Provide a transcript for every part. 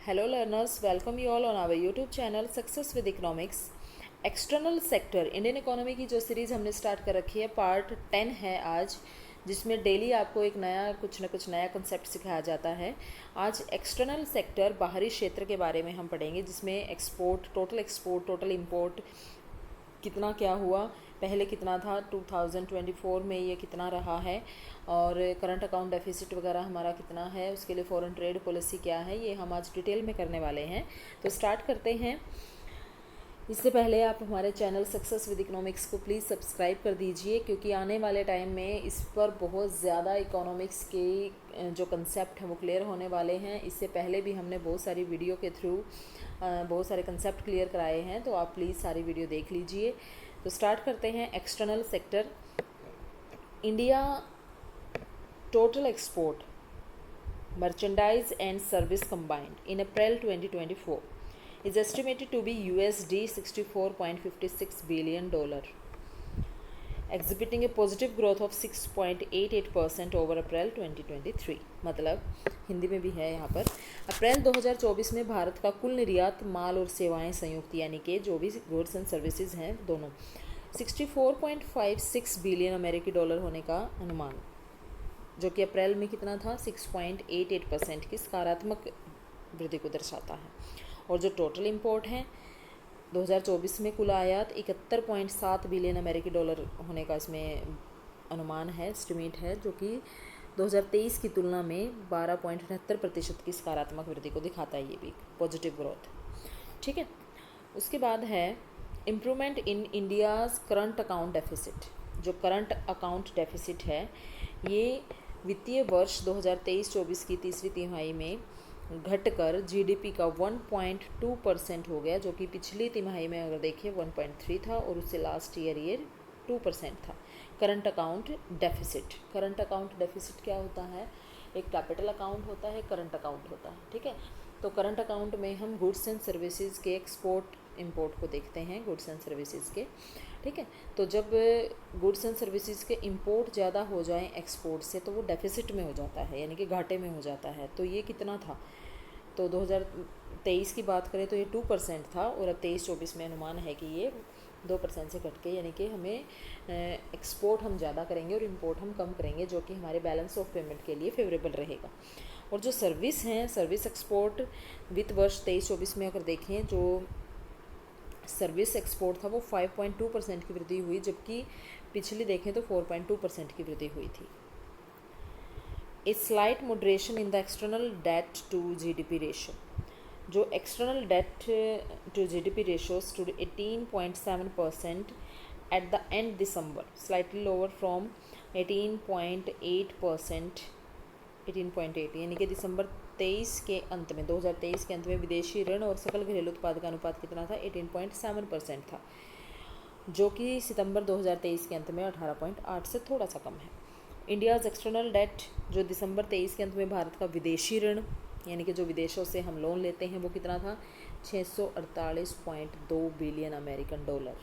Hello learners, welcome you all on our YouTube channel Success with Economics। External sector Indian economy की जो series हमने start कर रखी है पार्ट 10 है आज, जिसमें डेली आपको एक नया कुछ नया कंसेप्ट सिखाया जाता है। आज एक्सटर्नल सेक्टर बाहरी क्षेत्र के बारे में हम पढ़ेंगे, जिसमें एक्सपोर्ट, टोटल इंपोर्ट कितना क्या हुआ, पहले कितना था, 2024 में ये कितना रहा है, और करंट अकाउंट डेफिसिट वगैरह हमारा कितना है, उसके लिए फॉरेन ट्रेड पॉलिसी क्या है, ये हम आज डिटेल में करने वाले हैं। तो स्टार्ट करते हैं। इससे पहले आप हमारे चैनल सक्सेस विद इकोनॉमिक्स को प्लीज़ सब्सक्राइब कर दीजिए, क्योंकि आने वाले टाइम में इस पर बहुत ज़्यादा इकोनॉमिक्स के जो कंसेप्ट हैं वो क्लियर होने वाले हैं। इससे पहले भी हमने बहुत सारी वीडियो के थ्रू बहुत सारे कंसेप्ट क्लियर कराए हैं, तो आप प्लीज़ सारी वीडियो देख लीजिए। तो स्टार्ट करते हैं। External sector India total export merchandise and service combined in April 2024 is estimated to be USD $64.56 billion, exhibiting a positive growth of 6.88% over April 2023। मतलब हिंदी में भी है यहाँ पर। अप्रैल 2024 में भारत का कुल निर्यात माल और सेवाएं संयुक्त, यानी कि जो भी गुड्स एंड सर्विसेज हैं दोनों, 64.56 बिलियन अमेरिकी डॉलर होने का अनुमान, जो कि अप्रैल में कितना था, 6.88% की सकारात्मक वृद्धि को दर्शाता है। और जो टोटल इंपोर्ट है 2024 में कुल आयात 71.7 बिलियन अमेरिकी डॉलर होने का इसमें अनुमान है, एस्टिमेट है, जो कि 2023 की तुलना में 12.78% की सकारात्मक वृद्धि को दिखाता है, ये भी पॉजिटिव ग्रोथ। ठीक है। उसके बाद है improvement in India's current account deficit. जो करंट अकाउंट डेफिसिट है, ये वित्तीय वर्ष 2023-24 की तीसरी तिमाही में घटकर जीडीपी का 1.2% हो गया, जो कि पिछली तिमाही में अगर देखिए 1.3 था, और उससे लास्ट ईयर ये 2% था। करंट अकाउंट डेफिसिट क्या होता है? एक कैपिटल अकाउंट होता है, करंट अकाउंट होता है। ठीक है। तो करंट अकाउंट में हम गुड्स एंड सर्विसेज के एक्सपोर्ट इंपोर्ट को देखते हैं, गुड्स एंड सर्विसेज के। ठीक है। तो जब गुड्स एंड सर्विसेज के इंपोर्ट ज़्यादा हो जाएं एक्सपोर्ट से, तो वो डेफिसिट में हो जाता है, यानी कि घाटे में हो जाता है। तो ये कितना था? तो 2023 की बात करें तो ये 2% था, और अब 23-24 में अनुमान है कि ये 2% से घट के, यानी कि हमें एक्सपोर्ट हम ज़्यादा करेंगे और इंपोर्ट हम कम करेंगे, जो कि हमारे बैलेंस ऑफ पेमेंट के लिए फेवरेबल रहेगा। और जो सर्विस हैं, सर्विस एक्सपोर्ट वित्त वर्ष 23-24 में अगर देखें, जो सर्विस एक्सपोर्ट था वो 5.2% की वृद्धि हुई, जबकि पिछली देखें तो 4.2% की वृद्धि हुई थी। A slight moderation in the external debt to GDP ratio. जो external debt to GDP ratio stood 18.7% at the end December, slightly lower from 18.8%, 18.8, यानी कि दिसंबर 2023 के अंत में विदेशी ऋण और सकल घरेलू उत्पाद का अनुपात कितना था? 18.7% था, जो कि सितंबर 2023 के अंत में 18.8 से थोड़ा सा कम है। इंडियाज़ एक्सटर्नल डेट, जो दिसंबर 23 के अंत में भारत का विदेशी ऋण, यानी कि जो विदेशों से हम लोन लेते हैं, वो कितना था? 648.2 बिलियन अमेरिकन डॉलर।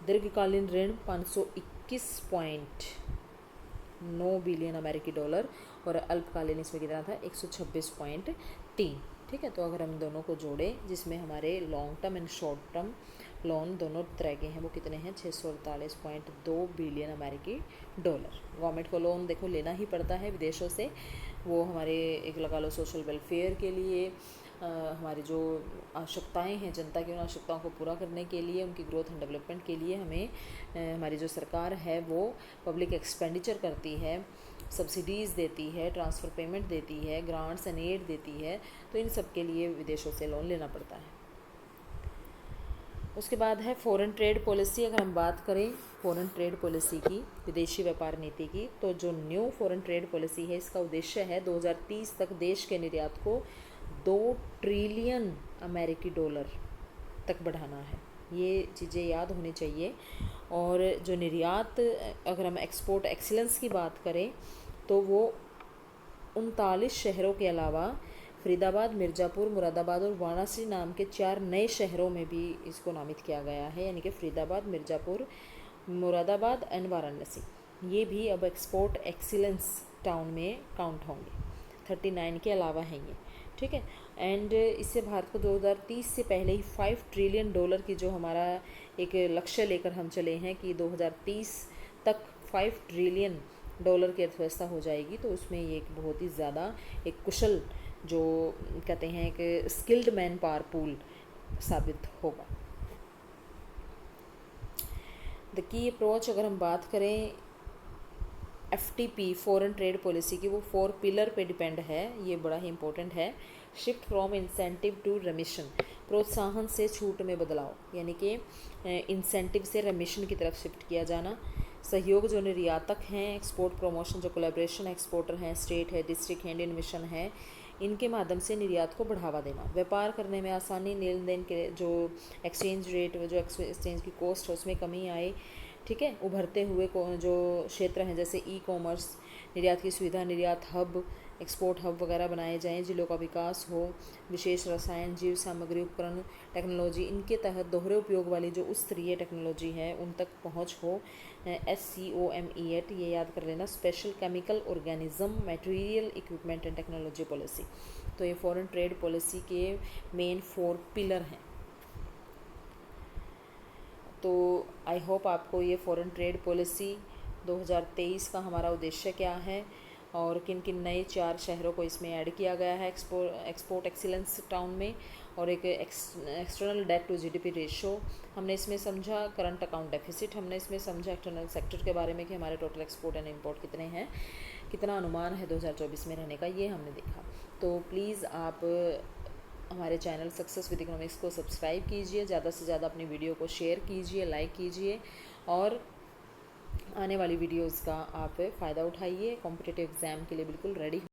दीर्घकालीन ऋण 521.9 बिलियन अमेरिकी डॉलर, और अल्पकालीन इसमें कितना था? 126.3। ठीक है। तो अगर हम दोनों को जोड़ें, जिसमें हमारे long term and short term loan दोनों तरह के हैं, वो कितने हैं? 648.2 बिलियन अमेरिकी डॉलर। गवर्नमेंट को लोन देखो लेना ही पड़ता है विदेशों से, वो हमारे एक लगा लो सोशल वेलफेयर के लिए, हमारी जो आवश्यकताएं हैं, जनता की उन आवश्यकताओं को पूरा करने के लिए, उनकी ग्रोथ एंड डेवलपमेंट के लिए हमें हमारी जो सरकार है वो पब्लिक एक्सपेंडिचर करती है, सब्सिडीज़ देती है, ट्रांसफ़र पेमेंट देती है, ग्रांट्स एंड एड देती है। तो इन सब के लिए विदेशों से लोन लेना पड़ता है। उसके बाद है फॉरेन ट्रेड पॉलिसी। अगर हम बात करें फॉरेन ट्रेड पॉलिसी की, विदेशी व्यापार नीति की, तो जो न्यू फॉरेन ट्रेड पॉलिसी है, इसका उद्देश्य है 2030 तक देश के निर्यात को 2 ट्रिलियन अमेरिकी डॉलर तक बढ़ाना है। ये चीज़ें याद होनी चाहिए। और जो निर्यात, अगर हम एक्सपोर्ट एक्सीलेंस की बात करें, तो वो 39 शहरों के अलावा फरीदाबाद, मिर्ज़ापुर, मुरादाबाद और वाराणसी नाम के 4 नए शहरों में भी इसको नामित किया गया है, यानी कि फरीदाबाद, मिर्ज़ापुर, मुरादाबाद एंड वाराणसी। ये भी अब एक्सपोर्ट एक्सीलेंस टाउन में काउंट होंगे, 39 के अलावा हैं ये, ठीक है। एंड इससे भारत को 2030 से पहले ही $5 ट्रिलियन की जो हमारा एक लक्ष्य लेकर हम चले हैं कि 2030 तक $5 ट्रिलियन की अर्थव्यवस्था हो जाएगी, तो उसमें ये एक बहुत ही ज़्यादा एक कुशल जो कहते हैं एक स्किल्ड मैन पावर पूल साबित होगा। द की अप्रोच अगर हम बात करें FTP फॉरेन ट्रेड पॉलिसी की, वो 4 पिलर पे डिपेंड है, ये बड़ा ही इंपॉर्टेंट है। Shift from incentive to remission, प्रोत्साहन से छूट में बदलाव, यानी कि इंसेंटिव से रेमिशन की तरफ शिफ्ट किया जाना। सहयोग जो निर्यातक हैं, एक्सपोर्ट प्रमोशन जो कोलैबोरेशन एक्सपोर्टर हैं, स्टेट है, डिस्ट्रिक्ट है, इंडियन मिशन है, इनके माध्यम से निर्यात को बढ़ावा देना। व्यापार करने में आसानी, लेन देन के जो एक्सचेंज रेट, जो एक्सचेंज की कॉस्ट है उसमें कमी आए, ठीक है। उभरते हुए जो क्षेत्र हैं जैसे ई कॉमर्स, निर्यात की सुविधा, निर्यात हब, एक्सपोर्ट हब वगैरह बनाए जाएं, जिलों का विकास हो। विशेष रसायन, जीव सामग्री, उपकरण, टेक्नोलॉजी, इनके तहत दोहरे उपयोग वाली जो उच्च स्तरीय टेक्नोलॉजी है उन तक पहुंच हो। SCOMEAT ये याद कर लेना, special chemical organism, material, equipment and technology policy. तो ये फॉरेन ट्रेड पॉलिसी के मेन 4 पिलर हैं। तो आई होप आपको ये फॉरेन ट्रेड पॉलिसी 2023 का हमारा उद्देश्य क्या है और किन किन नए 4 शहरों को इसमें ऐड किया गया है एक्सपोर्ट एक्सीलेंस टाउन में, और एक external debt to GDP ratio हमने इसमें समझा। करंट अकाउंट डेफिसिट हमने इसमें समझा। एक्सटर्नल सेक्टर के बारे में कि हमारे टोटल एक्सपोर्ट एंड इंपोर्ट कितने हैं, कितना अनुमान है 2024 में रहने का, ये हमने देखा। तो प्लीज़ आप हमारे चैनल सक्सेस विद इकोनॉमिक्स को सब्सक्राइब कीजिए, ज़्यादा से ज़्यादा अपनी वीडियो को शेयर कीजिए, लाइक कीजिए, और आने वाली वीडियोस का आप फ़ायदा उठाइए। कॉम्पिटिटिव एग्ज़ाम के लिए बिल्कुल रेडी